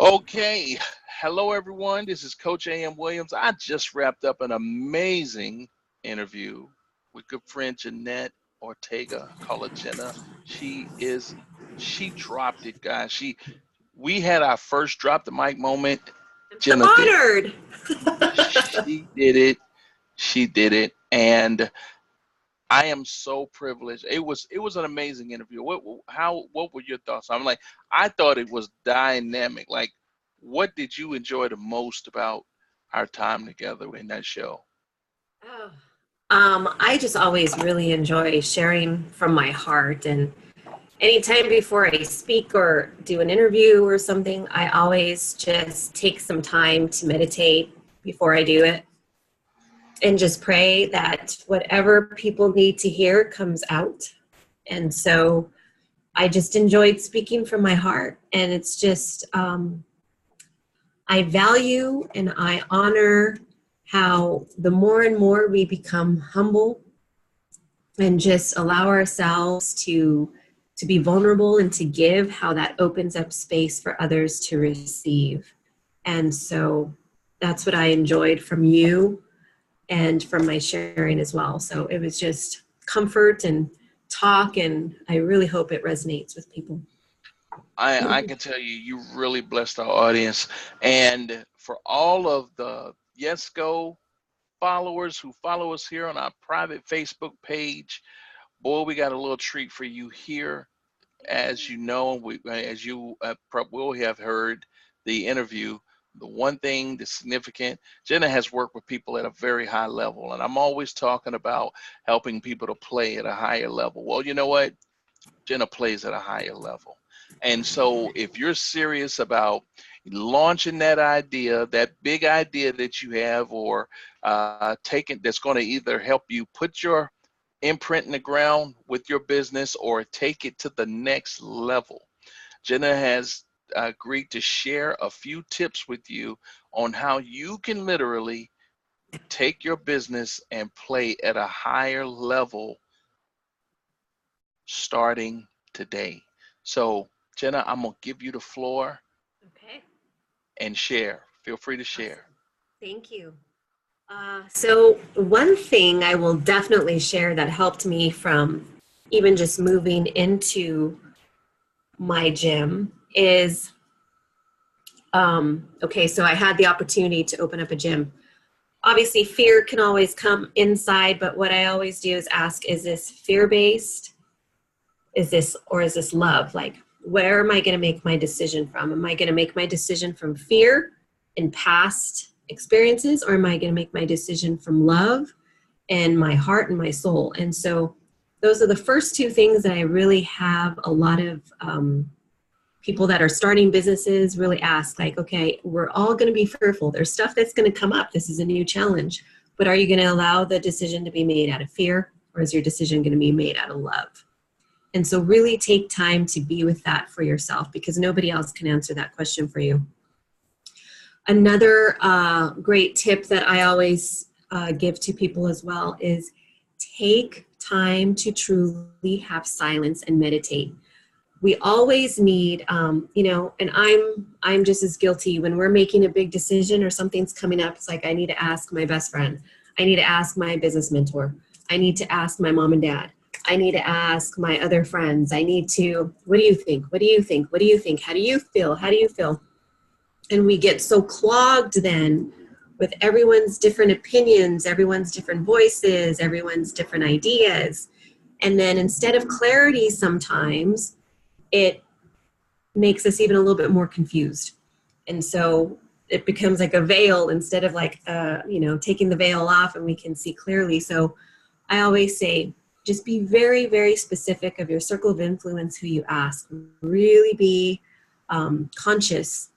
Okay, hello everyone. This is Coach A.M. Williams. I just wrapped up an amazing interview with good friend Jeanette Ortega. Call her Jenna. She dropped it, guys. We had our first drop the mic moment. I'm so Jenna did it. honored. She did it. She did it, and I am so privileged. It was an amazing interview. What were your thoughts? I thought it was dynamic. Like, what did you enjoy the most about our time together in that show? Oh. I just always really enjoy sharing from my heart. And anytime before I speak or do an interview or something, I always just take some time to meditate before I do it and just pray that whatever people need to hear comes out. And so I just enjoyed speaking from my heart. And it's just, I value and I honor how the more and more we become humble and just allow ourselves to be vulnerable and to give, how that opens up space for others to receive. And so that's what I enjoyed from you and from my sharing as well. So it was just comfort and talk, and I really hope it resonates with people. I can tell you, you really blessed our audience. And for all of the Yes Go followers who follow us here on our private Facebook page, boy, we got a little treat for you here. As you know, as you will have heard the interview, the one thing that's significant, Jenna has worked with people at a very high level, and I'm always talking about helping people to play at a higher level. Well, you know what? Jenna plays at a higher level. And so if you're serious about launching that idea, that big idea that you have, or taking that's going to either help you put your imprint in the ground with your business or take it to the next level, Jenna has agreed to share a few tips with you on how you can literally take your business and play at a higher level starting today. So, Jenna, I'm going to give you the floor Okay. and share. Feel free to Awesome. share. Thank you. So one thing I will definitely share that helped me from even just moving into my gym is, okay, so I had the opportunity to open up a gym. Obviously, fear can always come inside, but what I always do is ask, is this fear-based? Is this love? Like, where am I going to make my decision from? Am I going to make my decision from fear and past experiences, or am I going to make my decision from love and my heart and my soul? And so those are the first two things that I really have a lot of people that are starting businesses really ask, like, okay, we're all going to be fearful. There's stuff that's going to come up. This is a new challenge. But are you going to allow the decision to be made out of fear, or is your decision going to be made out of love? And so really take time to be with that for yourself, because nobody else can answer that question for you. Another great tip that I always give to people as well is take time to truly have silence and meditate. We always need, and I'm just as guilty when we're making a big decision or something's coming up. It's like, I need to ask my best friend. I need to ask my business mentor. I need to ask my mom and dad. I need to ask my other friends. I need to, what do you think? What do you think? What do you think? How do you feel? How do you feel? And we get so clogged then with everyone's different opinions, everyone's different voices, everyone's different ideas. And then instead of clarity, sometimes it makes us even a little bit more confused. And so it becomes like a veil instead of like, taking the veil off and we can see clearly. So I always say, just be very, very specific of your circle of influence, who you ask. Really be conscious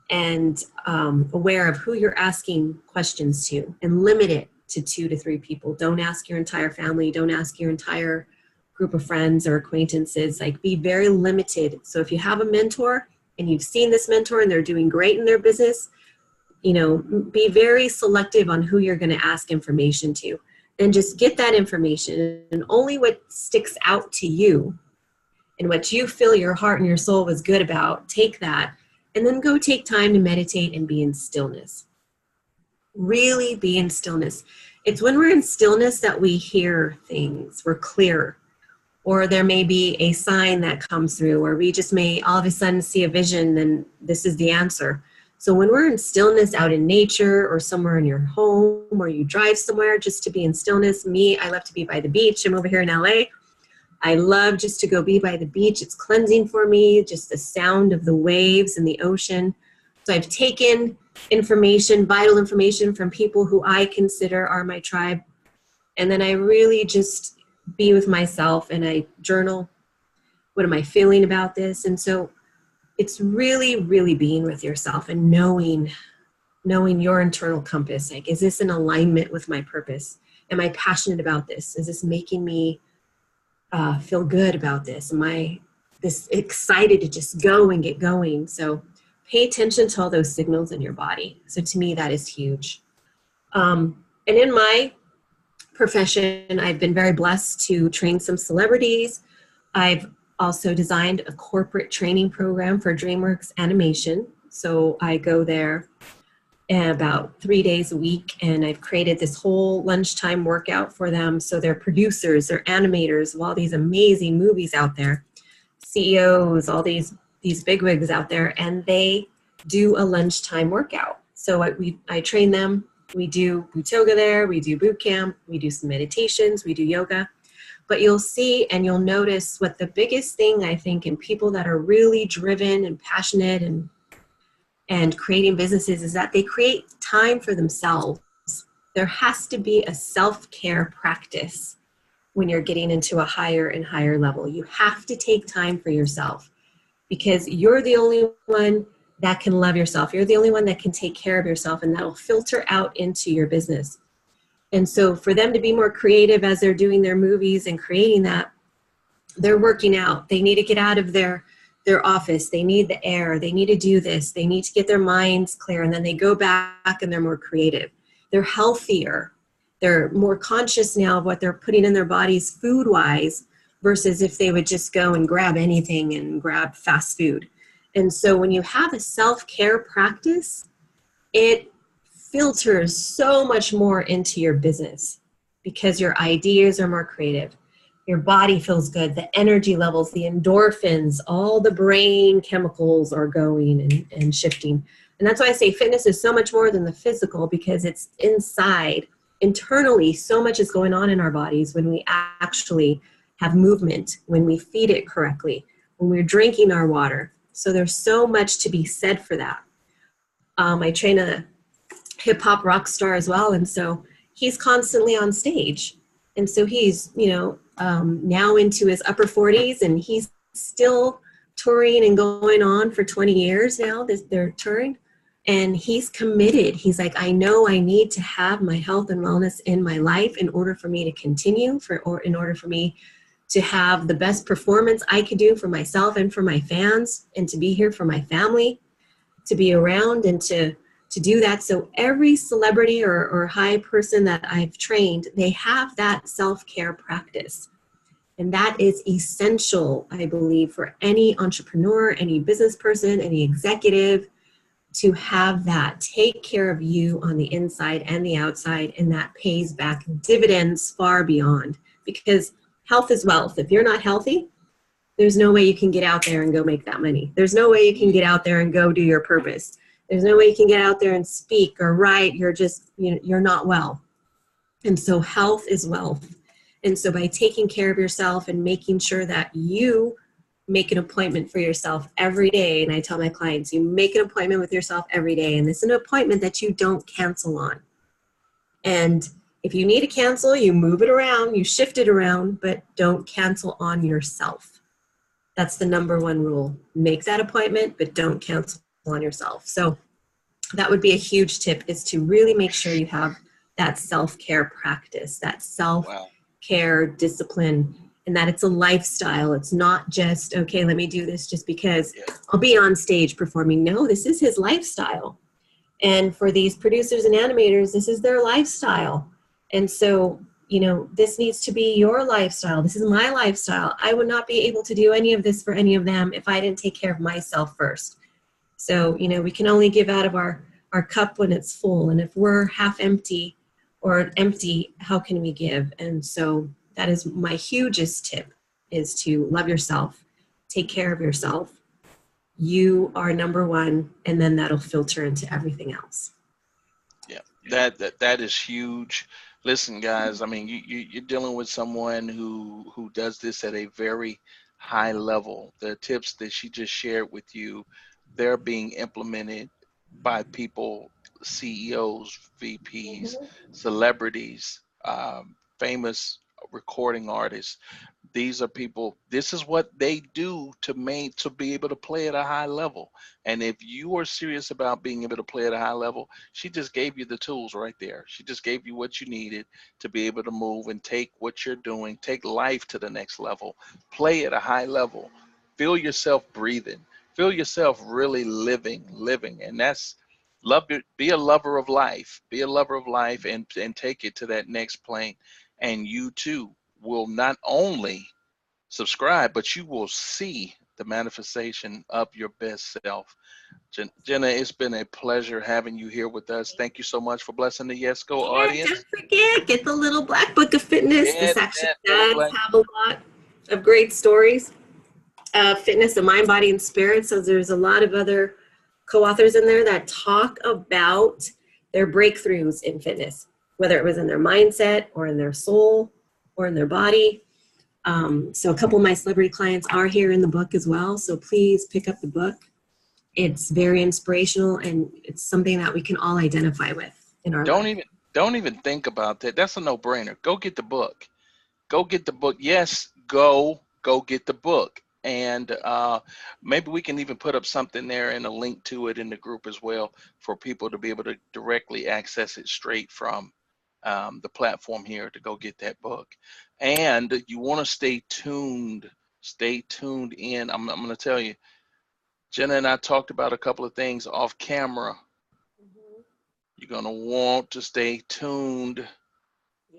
and aware of who you're asking questions to, and limit it to 2 to 3 people. Don't ask your entire family. Don't ask your entire group of friends or acquaintances. Like, be very limited. So if you have a mentor and you've seen this mentor and they're doing great in their business, be very selective on who you're going to ask information to. And just get that information, and only what sticks out to you and what you feel your heart and your soul was good about, take that. and then go take time to meditate and be in stillness. Really be in stillness. It's when we're in stillness that we hear things, we're clear, or there may be a sign that comes through, or we just may all of a sudden see a vision, and this is the answer. So when we're in stillness out in nature or somewhere in your home, or you drive somewhere just to be in stillness. Me, I love to be by the beach. I'm over here in LA. I love just to go be by the beach. It's cleansing for me, just the sound of the waves and the ocean. So I've taken information, vital information from people who I consider are my tribe. And then I really just be with myself and I journal. What am I feeling about this? And so it's really, really being with yourself and knowing your internal compass. Like, is this in alignment with my purpose? Am I passionate about this? Is this making me feel good about this? Am I this excited to just go and get going? So pay attention to all those signals in your body. So to me, that is huge. And in my profession, I've been very blessed to train some celebrities. I've also designed a corporate training program for DreamWorks Animation. So I go there about 3 days a week, and I've created this whole lunchtime workout for them. So they're producers, they're animators of all these amazing movies out there, CEOs, all these bigwigs out there, and they do a lunchtime workout. So I train them. We do Pt2 there, we do boot camp, we do some meditations, we do yoga. But you'll see and you'll notice what the biggest thing, I think, in people that are really driven and passionate and creating businesses is that they create time for themselves. There has to be a self-care practice when you're getting into a higher and higher level. You have to take time for yourself because you're the only one that can love yourself. You're the only one that can take care of yourself, and that'll filter out into your business. And so for them to be more creative as they're doing their movies and creating that, they're working out. They need to get out of their office. They need the air. They need to do this. They need to get their minds clear. And then they go back and they're more creative. They're healthier. They're more conscious now of what they're putting in their bodies food-wise versus if they would just go and grab anything and grab fast food. And so when you have a self-care practice, it filters so much more into your business because your ideas are more creative. Your body feels good. The energy levels, the endorphins, all the brain chemicals are going and shifting. And that's why I say fitness is so much more than the physical because it's inside. Internally, so much is going on in our bodies when we actually have movement, when we feed it correctly, when we're drinking our water. So there's so much to be said for that. I train a hip hop rock star as well. And so he's constantly on stage. And so he's, now into his upper 40s and he's still touring and going on for 20 years now. They're touring and he's committed. He's like, I know I need to have my health and wellness in my life in order for me to continue or in order for me to have the best performance I could do for myself and for my fans and to be here for my family, to be around and to do that. So every celebrity or high person that I've trained, they have that self-care practice. And that is essential, I believe, for any entrepreneur, any business person, any executive to have that. Take care of you on the inside and the outside, and that pays back dividends far beyond. Because health is wealth. If you're not healthy, there's no way you can get out there and go make that money. There's no way you can get out there and go do your purpose. There's no way you can get out there and speak or write. You're just, you're not well. And so health is wealth. And so by taking care of yourself and making sure that you make an appointment for yourself every day, and I tell my clients, you make an appointment with yourself every day, and this is an appointment that you don't cancel on. And if you need to cancel, you move it around, you shift it around, but don't cancel on yourself. That's the number one rule. Make that appointment, but don't cancel on yourself. So that would be a huge tip, is to really make sure you have that self-care practice, that self-care discipline, and that it's a lifestyle. It's not just, okay, let me do this just because I'll be on stage performing. No, this is his lifestyle. And for these producers and animators, this is their lifestyle. And so, this needs to be your lifestyle. This is my lifestyle. I would not be able to do any of this for any of them if I didn't take care of myself first. So, you know, we can only give out of our cup when it's full. And if we're half empty or empty, how can we give? And so that is my hugest tip, is to love yourself, take care of yourself. You are number one, and then that'll filter into everything else. Yeah, that is huge. Listen, guys, I mean, you're dealing with someone who does this at a very high level. The tips that she just shared with you, they're being implemented by people, CEOs, VPs, celebrities, famous recording artists. These are people, this is what they do to be able to play at a high level. And if you are serious about being able to play at a high level, she just gave you the tools right there. She just gave you what you needed to be able to move and take what you're doing, take life to the next level, play at a high level, feel yourself breathing, feel yourself really living. And that's love it. Be a lover of life, be a lover of life, and take it to that next plane. And you too will not only subscribe, but you will see the manifestation of your best self. Jenna, it's been a pleasure having you here with us. Thank you so much for blessing the Yes Go And don't audience. forget, get the little black book of fitness. This Get actually that little does black. have a lot of great stories of fitness of mind, body, and spirit. So there's a lot of other co-authors in there that talk about their breakthroughs in fitness, whether it was in their mindset or in their soul or in their body. So a couple of my celebrity clients are here in the book as well. So please pick up the book. It's very inspirational, and it's something that we can all identify with in our Don't life. even don't even think about that. That's a no-brainer. Go get the book. Go get the book. Yes, go get the book. And maybe we can even put up something there and a link to it in the group as well for people to be able to directly access it straight from the platform here to go get that book. And you want to stay tuned. Stay tuned in. I'm going to tell you, Jenna and I talked about a couple of things off camera. You're going to want to stay tuned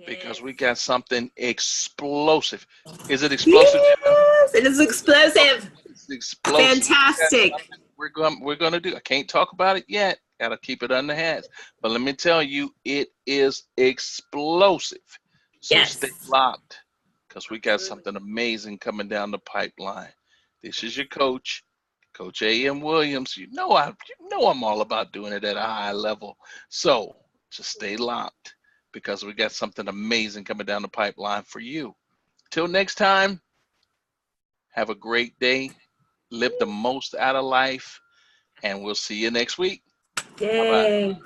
because Yes. we got something explosive. Is it explosive, Jenna? Yes, it is explosive. It's explosive. We got Fantastic. something we're gonna do. I can't talk about it yet. Gotta keep it under hats. But let me tell you, it is explosive. So stay Yes. locked, because we got Absolutely. something amazing coming down the pipeline. This is your coach, Coach A.M. Williams. You know I'm all about doing it at a high level. So just stay locked, because we got something amazing coming down the pipeline for you. Till next time, have a great day. Live the most out of life, and we'll see you next week. Bye bye. Yay.